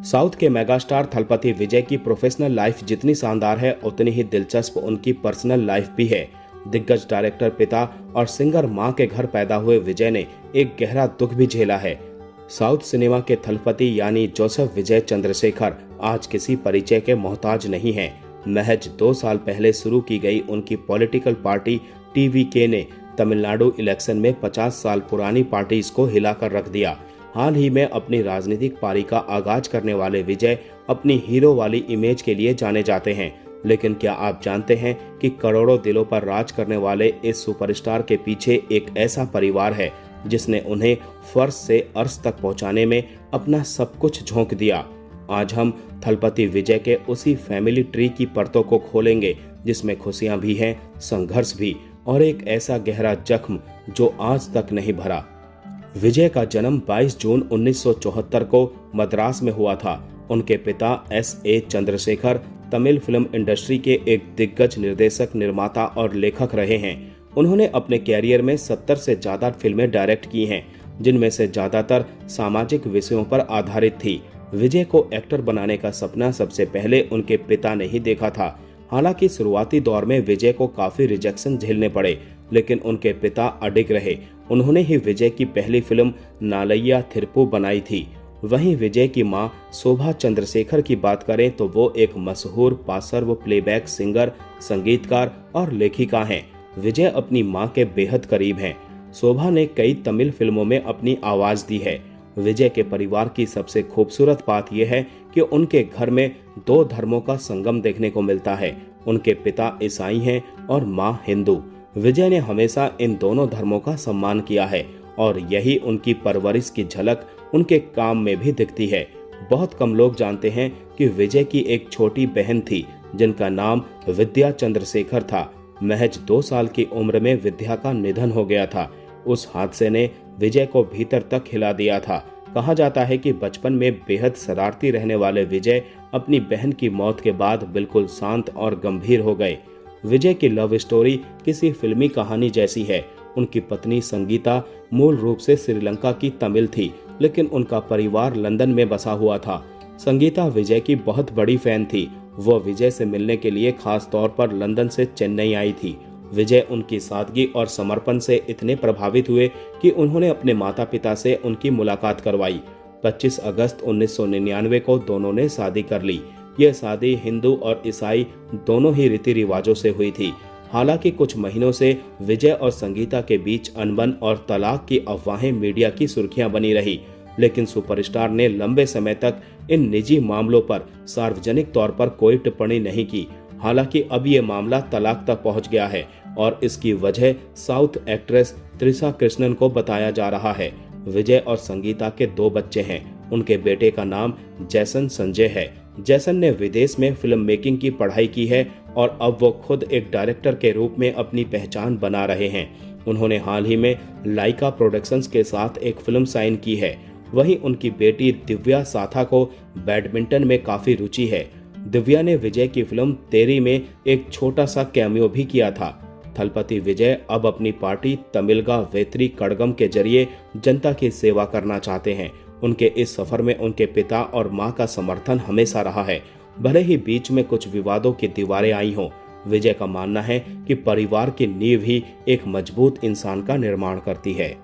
South के megastar Thalapathy विजय की professional life जितनी शानदार है उतनी ही दिलचस्प उनकी पर्सनल लाइफ भी है। दिग्गज डायरेक्टर पिता और सिंगर मां के घर पैदा हुए विजय ने एक गहरा दुख भी झेला है। साउथ सिनेमा के थलपति यानी जोसेफ विजय चंद्रशेखर आज किसी परिचय के मोहताज नहीं हैं। महज 2 साल पहले शुरू की गई उनकी पॉलिटिकल पार्टी टीवीके ने तमिलनाडु इलेक्शन में 50 साल पुरानी पार्टीज को हिलाकर रख दिया। हाल ही में अपनी राजनीतिक पारी का आगाज करने वाले विजय अपनी हीरो वाली इमेज के लिए जाने जाते हैं, लेकिन क्या आप जानते हैं कि करोड़ों दिलों पर राज करने वाले इस सुपरस्टार के पीछे एक ऐसा परिवार है जिसने उन्हें फर्श से अर्श तक पहुंचाने में अपना सब कुछ झोंक दिया। आज हम थलपति विजय के उसी फैमिली ट्री की परतों को खोलेंगे जिसमें खुशियां भी हैं, संघर्ष भी और एक ऐसा गहरा जख्म जो आज तक नहीं भरा। विजय का जन्म 22 जून 1974 को मद्रास में हुआ था। उनके पिता S.A. Chandrashekhar Tamil film industry के एक दिग्गज निर्देशक, निर्माता और लेखक रहे हैं। उन्होंने अपने कैरियर में 70 से ज्यादा फिल्में डायरेक्ट की हैं, जिनमें से ज्यादातर सामाजिक विषयों पर आधारित थी। विजय को एक्टर बनाने का सपना सबसे पहले उनके पिता ने ही देखा था। हालांकि शुरुआती दौर में विजय को काफी रिजेक्शन झेलने पड़े, लेकिन उनके पिता अडिग रहे। उन्होंने ही विजय की पहली फिल्म नालैया थिरुप्पु बनाई थी। वहीं विजय की मां शोभा चंद्रशेखर की बात करें तो वो एक मशहूर पार्श्व प्लेबैक सिंगर, संगीतकार और लेखिका हैं। विजय अपनी मां के बेहद करीब हैं। शोभा ने कई तमिल फिल्मों में अपनी आवाज दी है। विजय के परिवार की सबसे खूबसूरत बात यह है कि उनके घर में 2 धर्मों का संगम देखने को मिलता है। उनके पिता ईसाई हैं और मां हिंदू। विजय ने हमेशा इन दोनों धर्मों का सम्मान किया है और यही उनकी परवरिश की झलक उनके काम में भी दिखती है। बहुत कम लोग जानते हैं कि विजय की एक छोटी बहन थी जिनका नाम विद्या चंद्रशेखर था। महज 2 साल की उम्र में विद्या का निधन हो गया था। उस हादसे ने विजय को भीतर तक हिला दिया था। कहा जाता है कि बचपन में बेहद शरारती रहने वाले विजय अपनी बहन की मौत के बाद बिल्कुल शांत और गंभीर हो गए। विजय की लव स्टोरी किसी फिल्मी कहानी जैसी है। उनकी पत्नी संगीता मूल रूप से श्रीलंका की तमिल थी, लेकिन उनका परिवार लंदन में बसा हुआ था। संगीता विजय की बहुत बड़ी फैन थी। वो विजय से मिलने के लिए खास तौर पर लंदन से चेन्नई आई थी। विजय उनकी सादगी और समर्पण से इतने प्रभावित हुए कि उन्होंने अपने माता पिता से उनकी मुलाकात करवाई। 25 अगस्त 1999 को दोनों ने शादी कर ली। यह शादी हिंदू और ईसाई दोनों ही रीति रिवाजों से हुई थी। हालांकि कुछ महीनों से विजय और संगीता के बीच अनबन और तलाक की अफवाहें मीडिया की सुर्खियां बनी रही, लेकिन सुपरस्टार ने लंबे समय तक इन निजी मामलों पर सार्वजनिक तौर पर कोई टिप्पणी नहीं की। हालांकि अब ये मामला तलाक तक पहुंच गया है और इसकी वजह साउथ एक्ट्रेस त्रिशा कृष्णन को बताया जा रहा है। विजय और संगीता के 2 बच्चे हैं। उनके बेटे का नाम जैसन संजय है। जैसन ने विदेश में फिल्म मेकिंग की पढ़ाई की है और अब वो खुद एक डायरेक्टर के रूप में अपनी पहचान बना रहे हैं। उन्होंने हाल ही में लाइका प्रोडक्शंस के साथ एक फिल्म साइन की है। वहीं उनकी बेटी दिव्या साथा को बैडमिंटन में काफी रुचि है। दिव्या ने विजय की फिल्म तेरी में एक छोटा सा कैमियो भी किया था। थलपति विजय अब अपनी पार्टी तमिलगा वेत्री कड़गम के जरिए जनता की सेवा करना चाहते हैं। उनके इस सफर में उनके पिता और मां का समर्थन हमेशा रहा है। भले ही बीच में कुछ विवादों की दीवारें आई हों, विजय का मानना है कि परिवार की नींव ही एक मजबूत इंसान का निर्माण करती है।